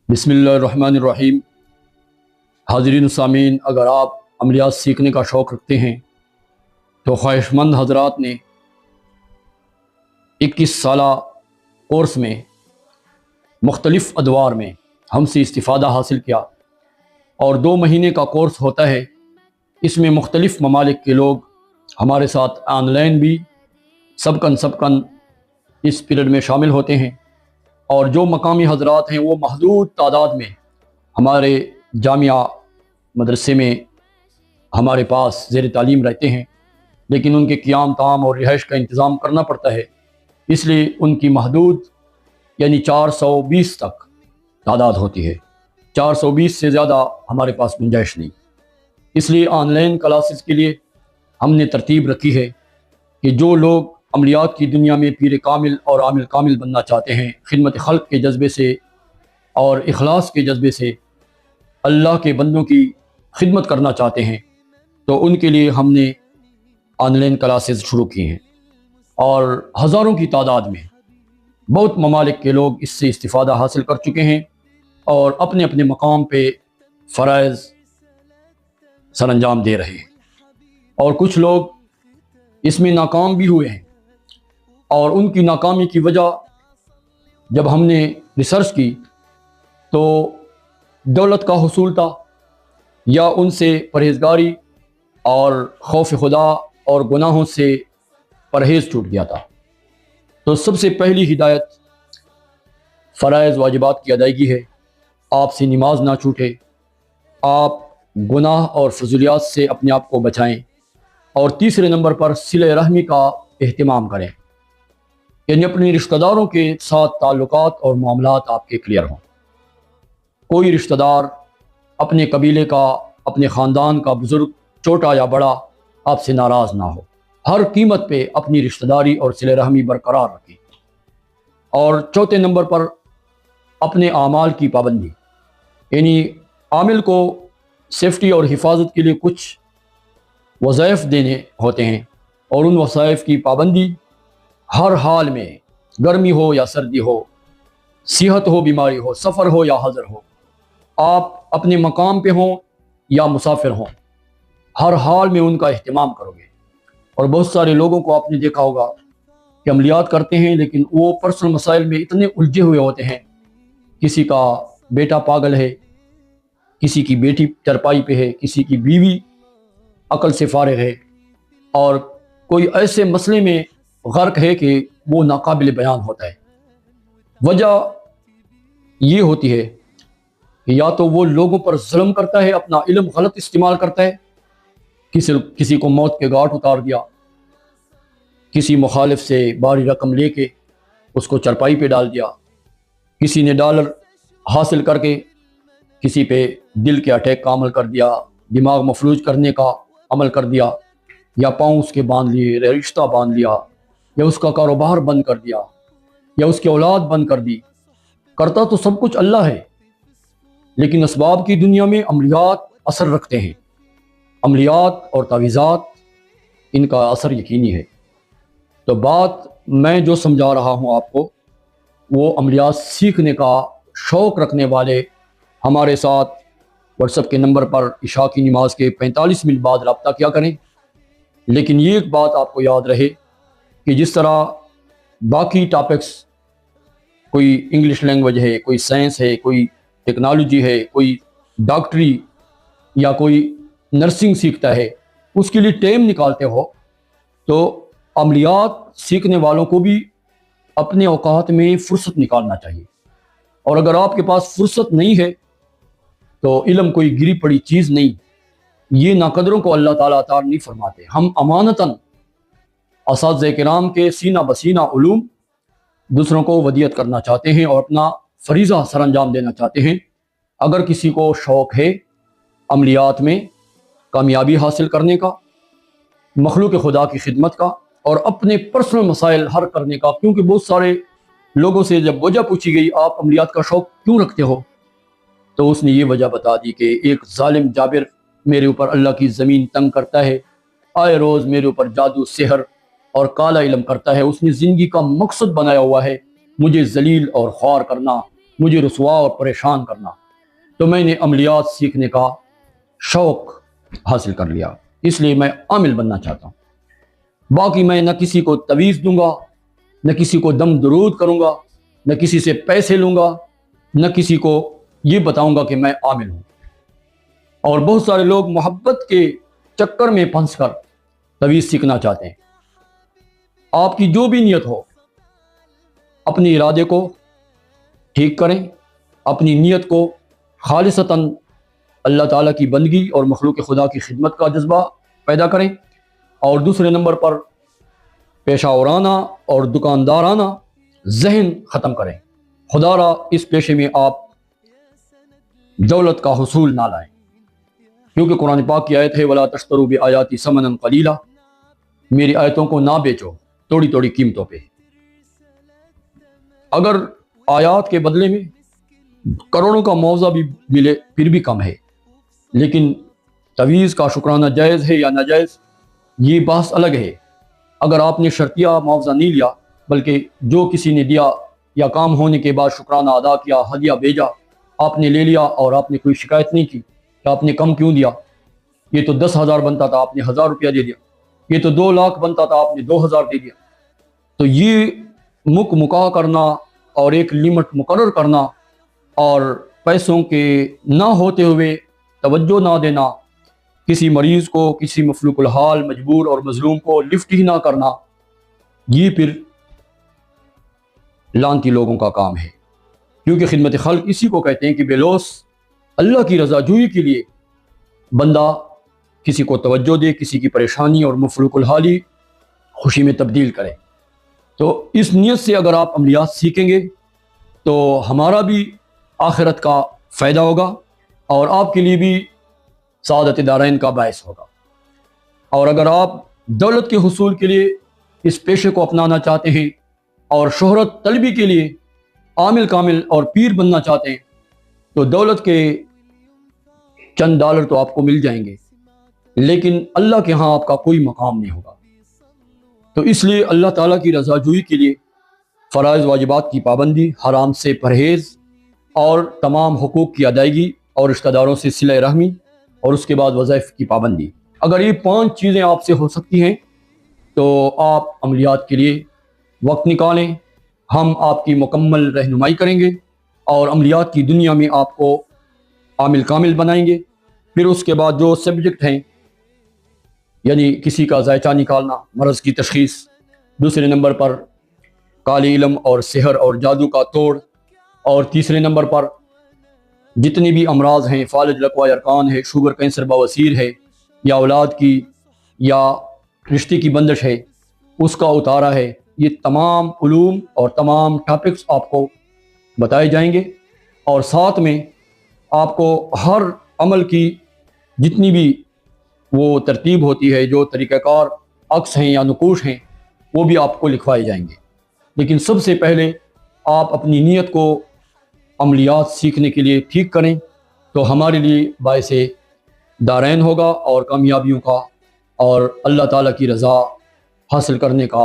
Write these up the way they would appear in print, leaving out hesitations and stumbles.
بسم اللہ الرحمن الرحیم۔ حاضرین سامعین، اگر آپ عملیات سیکھنے کا شوق رکھتے ہیں تو خواہش مند حضرات نے 21 سالہ کورس میں مختلف ادوار میں ہم سے استفادہ حاصل کیا، اور 2 مہینے کا کورس ہوتا ہے۔ اس میں مختلف ممالک کے لوگ ہمارے ساتھ آن لائن بھی سبقن اس پیریڈ میں شامل ہوتے ہیں، اور جو مقامی حضرات ہیں وہ محدود تعداد میں ہمارے جامعہ مدرسے میں ہمارے پاس زیر تعلیم رہتے ہیں، لیکن ان کے قیام طعام اور رہائش کا انتظام کرنا پڑتا ہے، اس لیے ان کی محدود یعنی 420 تک تعداد ہوتی ہے۔ 420 سے زیادہ ہمارے پاس گنجائش نہیں، اس لیے آن لائن کلاسز کے لیے ہم نے ترتیب رکھی ہے کہ جو لوگ عملیات کی دنیا میں پیر کامل اور عامل کامل بننا چاہتے ہیں، خدمت خلق کے جذبے سے اور اخلاص کے جذبے سے اللہ کے بندوں کی خدمت کرنا چاہتے ہیں، تو ان کے لیے ہم نے آن لائن کلاسز شروع کی ہیں، اور ہزاروں کی تعداد میں بہت ممالک کے لوگ اس سے استفادہ حاصل کر چکے ہیں اور اپنے اپنے مقام پہ فرائض سر انجام دے رہے ہیں، اور کچھ لوگ اس میں ناکام بھی ہوئے ہیں، اور ان کی ناکامی کی وجہ جب ہم نے ریسرچ کی تو دولت کا حصول تھا، یا ان سے پرہیزگاری اور خوف خدا اور گناہوں سے پرہیز چھوٹ گیا تھا۔ تو سب سے پہلی ہدایت فرائض واجبات کی ادائیگی ہے۔ آپ سے نماز نہ چھوٹے، آپ گناہ اور فضولیات سے اپنے آپ کو بچائیں، اور تیسرے نمبر پر صلہ رحمی کا اہتمام کریں، یعنی اپنے رشتہ داروں کے ساتھ تعلقات اور معاملات آپ کے کلیئر ہوں۔ کوئی رشتہ دار اپنے قبیلے کا، اپنے خاندان کا بزرگ چھوٹا یا بڑا آپ سے ناراض نہ ہو، ہر قیمت پہ اپنی رشتہ داری اور صلہ رحمی برقرار رکھیں۔ اور چوتھے نمبر پر اپنے اعمال کی پابندی، یعنی عامل کو سیفٹی اور حفاظت کے لیے کچھ وظائف دینے ہوتے ہیں، اور ان وظائف کی پابندی ہر حال میں، گرمی ہو یا سردی ہو، صحت ہو بیماری ہو، سفر ہو یا حضر ہو، آپ اپنے مقام پہ ہوں یا مسافر ہوں، ہر حال میں ان کا اہتمام کرو گے۔ اور بہت سارے لوگوں کو آپ نے دیکھا ہوگا کہ عملیات کرتے ہیں لیکن وہ پرسنل مسائل میں اتنے الجھے ہوئے ہوتے ہیں، کسی کا بیٹا پاگل ہے، کسی کی بیٹی چرپائی پہ ہے، کسی کی بیوی عقل سے فارغ ہے، اور کوئی ایسے مسئلے میں غرق ہے کہ وہ ناقابل بیان ہوتا ہے۔ وجہ یہ ہوتی ہے کہ یا تو وہ لوگوں پر ظلم کرتا ہے، اپنا علم غلط استعمال کرتا ہے، کسی کو موت کے گھاٹ اتار دیا، کسی مخالف سے باری رقم لے کے اس کو چرپائی پہ ڈال دیا، کسی نے ڈالر حاصل کر کے کسی پہ دل کے اٹیک کا عمل کر دیا، دماغ مفلوج کرنے کا عمل کر دیا، یا پاؤں اس کے باندھ لیے، رشتہ باندھ لیا، یا اس کا کاروبار بند کر دیا، یا اس کی اولاد بند کر دی۔ کرتا تو سب کچھ اللہ ہے، لیکن اسباب کی دنیا میں عملیات اثر رکھتے ہیں۔ عملیات اور تعویذات، ان کا اثر یقینی ہے۔ تو بات میں جو سمجھا رہا ہوں آپ کو، وہ عملیات سیکھنے کا شوق رکھنے والے ہمارے ساتھ واٹس ایپ کے نمبر پر عشاء کی نماز کے 45 منٹ بعد رابطہ کیا کریں۔ لیکن یہ ایک بات آپ کو یاد رہے کہ جس طرح باقی ٹاپکس، کوئی انگلش لینگویج ہے، کوئی سائنس ہے، کوئی ٹیکنالوجی ہے، کوئی ڈاکٹری یا کوئی نرسنگ سیکھتا ہے، اس کے لیے ٹائم نکالتے ہو، تو عملیات سیکھنے والوں کو بھی اپنے اوقات میں فرصت نکالنا چاہیے۔ اور اگر آپ کے پاس فرصت نہیں ہے تو علم کوئی گری پڑی چیز نہیں، یہ ناقدروں کو اللہ تعالیٰ عطا نہیں فرماتے۔ ہم امانتاً اساتذہ کرام کے سینہ بسینہ علوم دوسروں کو ودیت کرنا چاہتے ہیں اور اپنا فریضہ سر انجام دینا چاہتے ہیں۔ اگر کسی کو شوق ہے عملیات میں کامیابی حاصل کرنے کا، مخلوق خدا کی خدمت کا، اور اپنے پرسنل مسائل حل کرنے کا، کیونکہ بہت سارے لوگوں سے جب وجہ پوچھی گئی آپ عملیات کا شوق کیوں رکھتے ہو، تو اس نے یہ وجہ بتا دی کہ ایک ظالم جابر میرے اوپر اللہ کی زمین تنگ کرتا ہے، آئے روز میرے اوپر جادو سحر اور کالا علم کرتا ہے، اس نے زندگی کا مقصد بنایا ہوا ہے مجھے ذلیل اور خوار کرنا، مجھے رسوا اور پریشان کرنا، تو میں نے عملیات سیکھنے کا شوق حاصل کر لیا، اس لیے میں عامل بننا چاہتا ہوں۔ باقی میں نہ کسی کو تویز دوں گا، نہ کسی کو دم درود کروں گا، نہ کسی سے پیسے لوں گا، نہ کسی کو یہ بتاؤں گا کہ میں عامل ہوں۔ اور بہت سارے لوگ محبت کے چکر میں پھنس کر تویز سیکھنا چاہتے ہیں۔ آپ کی جو بھی نیت ہو، اپنے ارادے کو ٹھیک کریں، اپنی نیت کو خالصتاً اللہ تعالیٰ کی بندگی اور مخلوق خدا کی خدمت کا جذبہ پیدا کریں، اور دوسرے نمبر پر پیشہ ورانہ اور دکاندارانہ ذہن ختم کریں۔ خدا را اس پیشے میں آپ دولت کا حصول نہ لائیں، کیونکہ قرآن پاک کی آیت ہے وَلَا تَشْتَرُوا بِآيَاتِي ثَمَنًا قَلِيلًا، میری آیتوں کو نہ بیچو تھوڑی تھوڑی قیمتوں پہ۔ اگر آیات کے بدلے میں کروڑوں کا معاوضہ بھی ملے پھر بھی کم ہے، لیکن تویز کا شکرانہ جائز ہے یا ناجائز یہ بحث الگ ہے۔ اگر آپ نے شرطیہ معاوضہ نہیں لیا بلکہ جو کسی نے دیا یا کام ہونے کے بعد شکرانہ ادا کیا، ہدیہ بھیجا، آپ نے لے لیا اور آپ نے کوئی شکایت نہیں کی کہ آپ نے کم کیوں دیا، یہ تو 10,000 بنتا تھا آپ نے 1,000 روپیہ دے دیا، یہ تو 2 لاکھ بنتا تھا آپ نے 2,000 دے دیا، تو یہ مکا کرنا اور ایک لمٹ مقرر کرنا اور پیسوں کے نہ ہوتے ہوئے توجہ نہ دینا، کسی مریض کو، کسی مفلوق الحال مجبور اور مظلوم کو لفٹ ہی نہ کرنا، یہ پھر لانتی لوگوں کا کام ہے۔ کیونکہ خدمت خلق اسی کو کہتے ہیں کہ بے لوث اللہ کی رضا جوئی کے لیے بندہ کسی کو توجہ دے، کسی کی پریشانی اور مفلوق الحالی خوشی میں تبدیل کرے۔ تو اس نیت سے اگر آپ عملیات سیکھیں گے تو ہمارا بھی آخرت کا فائدہ ہوگا اور آپ کے لیے بھی سعادت دارین کا باعث ہوگا۔ اور اگر آپ دولت کے حصول کے لیے اس پیشے کو اپنانا چاہتے ہیں اور شہرت طلبی کے لیے عامل کامل اور پیر بننا چاہتے ہیں تو دولت کے چند ڈالر تو آپ کو مل جائیں گے، لیکن اللہ کے ہاں آپ کا کوئی مقام نہیں ہوگا۔ تو اس لیے اللہ تعالیٰ کی رضا جوئی کے لیے فرائض واجبات کی پابندی، حرام سے پرہیز اور تمام حقوق کی ادائیگی اور رشتہ داروں سے صلہ رحمی اور اس کے بعد وظائف کی پابندی، اگر یہ 5 چیزیں آپ سے ہو سکتی ہیں تو آپ عملیات کے لیے وقت نکالیں، ہم آپ کی مکمل رہنمائی کریں گے اور عملیات کی دنیا میں آپ کو عامل کامل بنائیں گے۔ پھر اس کے بعد جو سبجیکٹ ہیں، یعنی کسی کا ذائچہ نکالنا، مرض کی تشخیص، دوسرے نمبر پر کالی علم اور سحر اور جادو کا توڑ، اور تیسرے نمبر پر جتنی بھی امراض ہیں، فالج لقوہ ارکان ہے، شوگر کینسر بواسیر ہے، یا اولاد کی یا رشتے کی بندش ہے، اس کا اتارا ہے، یہ تمام علوم اور تمام ٹاپکس آپ کو بتائے جائیں گے، اور ساتھ میں آپ کو ہر عمل کی جتنی بھی وہ ترتیب ہوتی ہے، جو طریقہ کار عکس ہیں یا نقوش ہیں، وہ بھی آپ کو لکھوائے جائیں گے۔ لیکن سب سے پہلے آپ اپنی نیت کو عملیات سیکھنے کے لیے ٹھیک کریں تو ہمارے لیے باعث دارین ہوگا اور کامیابیوں کا اور اللہ تعالیٰ کی رضا حاصل کرنے کا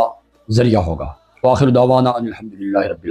ذریعہ ہوگا۔ وآخر دعوانا ان الحمدللہ رب العالمین۔